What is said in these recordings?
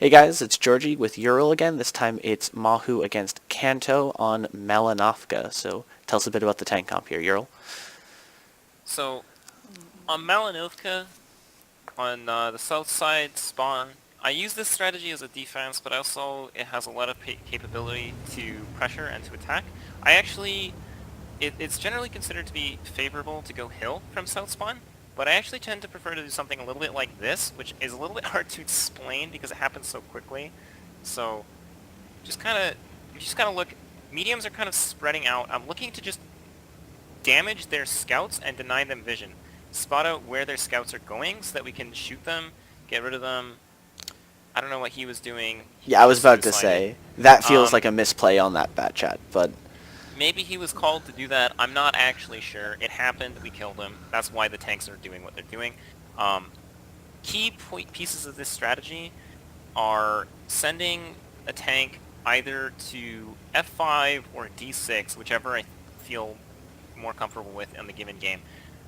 Hey guys, it's Georgie with Eural again. This time it's Mahou against Kanto on Malinovka. So tell us a bit about the tank comp here, Eural. So, on Malinovka, on the south side spawn, I use this strategy as a defense, but also it has a lot of capability to pressure and to attack. It's generally considered to be favorable to go hill from south spawn, but I actually tend to prefer to do something a little bit like this, which is a little bit hard to explain because it happens so quickly. So, you just kind of look, mediums are kind of spreading out. I'm looking to just damage their scouts and deny them vision. Spot out where their scouts are going so that we can shoot them, get rid of them. I don't know what he was doing. Yeah, He I was just about to suicided. say, that feels Um, like a misplay on that bat chat, but Maybe he was called to do that. I'm not actually sure. It happened. We killed him. That's why the tanks are doing what they're doing. Um, Key pieces of this strategy are sending a tank either to F5 or D6, whichever I feel more comfortable with in the given game.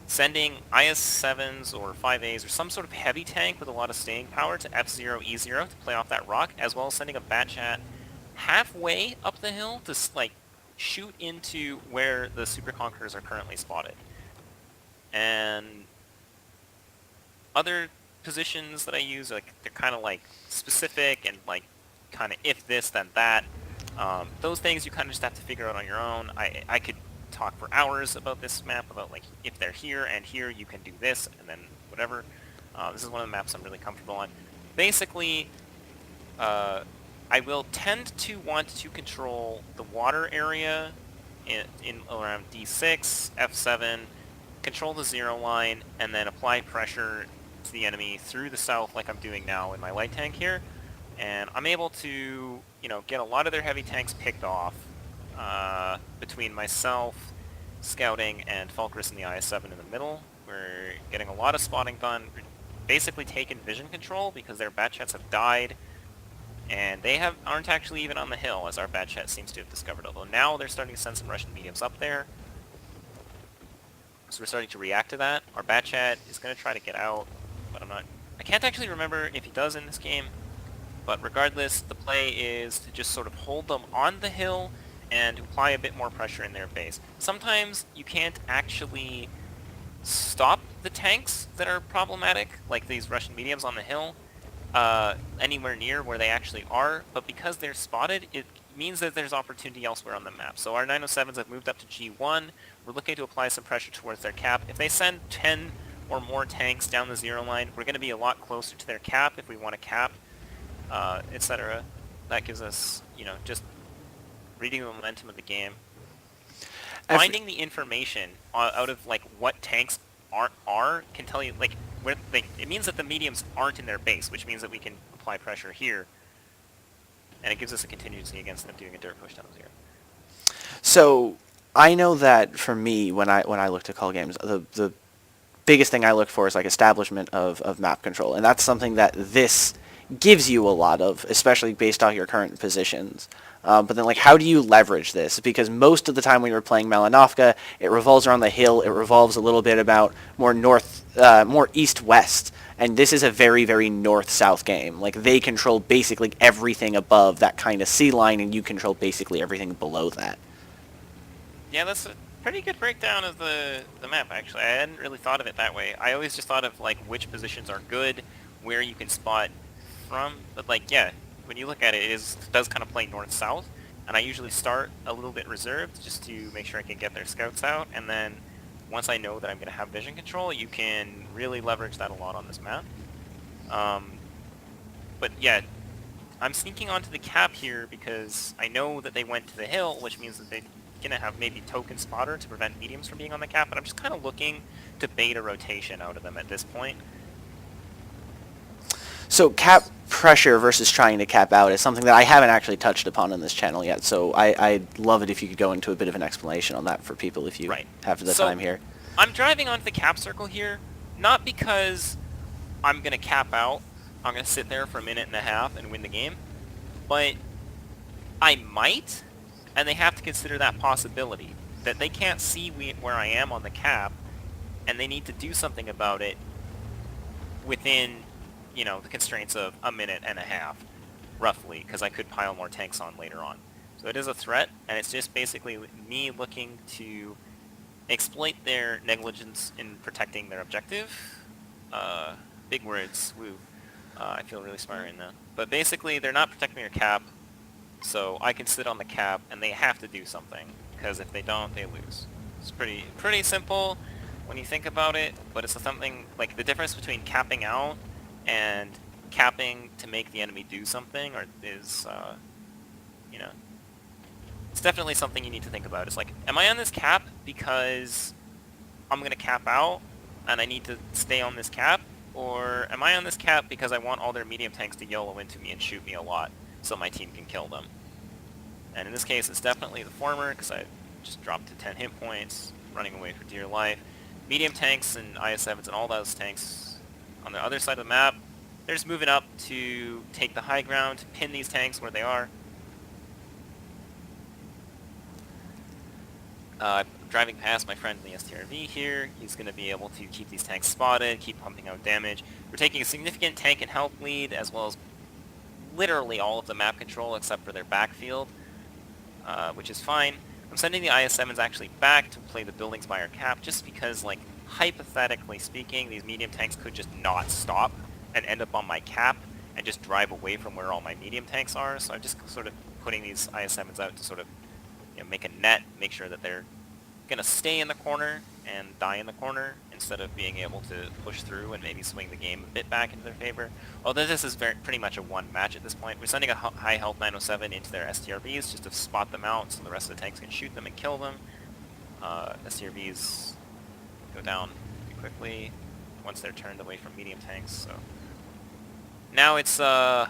Sending IS-7s or 5As or some sort of heavy tank with a lot of staying power to F0, E0 to play off that rock, as well as sending a Batchat halfway up the hill to like shoot into where the Super Conquerors are currently spotted. And other positions that I use, like they're kind of like specific and like kind of if this then that. Those things you kind of just have to figure out on your own. I could talk for hours about this map, about like if they're here and here you can do this and then whatever. This is one of the maps I'm really comfortable on. Basically, I will tend to want to control the water area in around D6, F7, control the zero line, and then apply pressure to the enemy through the south like I'm doing now in my light tank here. And I'm able to, get a lot of their heavy tanks picked off between myself, scouting, and Falkris in the IS-7 in the middle. We're getting a lot of spotting done. We're basically taken vision control because their Batchats have died, and they aren't actually even on the hill, as our Batchat seems to have discovered, although now they're starting to send some Russian mediums up there. So we're starting to react to that. Our Batchat is going to try to get out, but I can't actually remember if he does in this game. But regardless, the play is to just sort of hold them on the hill and apply a bit more pressure in their base. Sometimes you can't actually stop the tanks that are problematic, like these Russian mediums on the hill, anywhere near where they actually are, but because they're spotted, it means that there's opportunity elsewhere on the map. So our 907s have moved up to G1. We're looking to apply some pressure towards their cap. If they send 10 or more tanks down the zero line, we're going to be a lot closer to their cap if we want to cap, etc. That gives us, just reading the momentum of the game. Finding the information out of like what tanks are can tell you like where it means that the mediums aren't in their base, which means that we can apply pressure here, and it gives us a contingency against them doing a dirt push down zero. so I know that for me when I look to call games, the biggest thing I look for is like establishment of map control, and that's something that this gives you a lot of, especially based off your current positions. But then, like, how do you leverage this? Because most of the time when you're playing Malinovka, it revolves around the hill. It revolves a little bit about more more east-west. And this is a very, very north-south game. Like, they control basically everything above that kind of sea line, and you control basically everything below that. Yeah, that's a pretty good breakdown of the map. Actually, I hadn't really thought of it that way. I always just thought of like which positions are good, where you can spot from. But like, yeah, when you look at it, it does kind of play north-south, and I usually start a little bit reserved just to make sure I can get their scouts out, and then once I know that I'm going to have vision control, you can really leverage that a lot on this map. Um, but yeah, I'm sneaking onto the cap here because I know that they went to the hill, which means that they're going to have maybe token spotter to prevent mediums from being on the cap, but I'm just kind of looking to bait a rotation out of them at this point. So cap pressure versus trying to cap out is something that I haven't actually touched upon on this channel yet. So I'd love it if you could go into a bit of an explanation on that for people if you Right. have the So time here. I'm driving onto the cap circle here, not because I'm going to cap out. I'm going to sit there for a minute and a half and win the game. But I might, and they have to consider that possibility, that they can't see where I am on the cap, and they need to do something about it within, the constraints of a minute and a half. roughly, because I could pile more tanks on later on. So it is a threat, and it's just basically me looking to exploit their negligence in protecting their objective. Big words, woo. I feel really smart right now. But basically, they're not protecting their cap, so I can sit on the cap, and they have to do something, because if they don't, they lose. It's pretty simple when you think about it, but it's something, like, the difference between capping out and capping to make the enemy do something is, you know, it's definitely something you need to think about. It's like, am I on this cap because I'm going to cap out and I need to stay on this cap? Or am I on this cap because I want all their medium tanks to YOLO into me and shoot me a lot so my team can kill them? And in this case, it's definitely the former, because I just dropped to 10 hit points, running away for dear life. Medium tanks and IS-7s and all those tanks on the other side of the map, they're just moving up to take the high ground, to pin these tanks where they are. Driving past my friend in the STRV here, he's going to be able to keep these tanks spotted, keep pumping out damage. We're taking a significant tank and health lead, as well as literally all of the map control except for their backfield, which is fine. I'm sending the IS-7s actually back to play the buildings by our cap, just because, like, hypothetically speaking, these medium tanks could just not stop and end up on my cap and just drive away from where all my medium tanks are. So I'm just sort of putting these IS-7s out to sort of, you know, make a net, make sure that they're going to stay in the corner and die in the corner instead of being able to push through and maybe swing the game a bit back into their favor. Although this is pretty much a one match at this point. We're sending a high health 907 into their STRVs just to spot them out so the rest of the tanks can shoot them and kill them. STRVs go down pretty quickly once they're turned away from medium tanks. So now it's a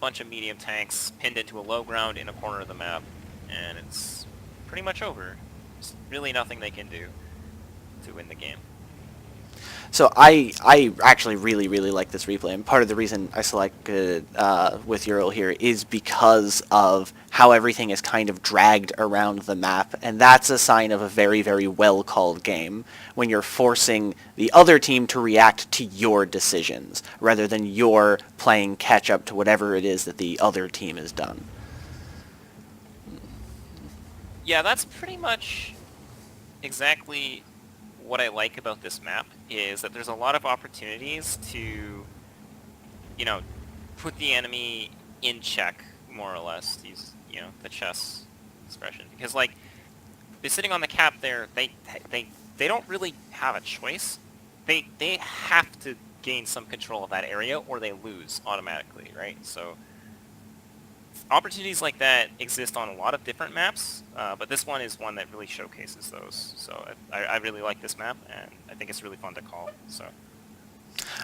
bunch of medium tanks pinned into a low ground in a corner of the map, and it's pretty much over. There's really nothing they can do to win the game. So I actually really like this replay, and part of the reason I selected with Eural here is because of how everything is kind of dragged around the map, and that's a sign of a very well called game when you're forcing the other team to react to your decisions rather than you're playing catch up to whatever it is that the other team has done. Yeah, that's pretty much exactly what I like about this map, is that there's a lot of opportunities to, you know, put the enemy in check, more or less, to use, you know, the chess expression. Because, like, they're sitting on the cap there, they don't really have a choice. They have to gain some control of that area or they lose automatically, right? So opportunities like that exist on a lot of different maps, but this one is one that really showcases those. So I really like this map, and I think it's really fun to call. So.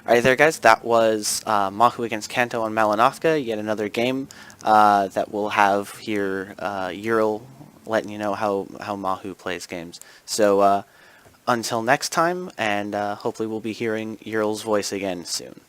Alright there guys, that was Mahou against Kanto on Malinovka, yet another game that we'll have here, Eural letting you know how Mahou plays games. So until next time, and hopefully we'll be hearing Eural's voice again soon.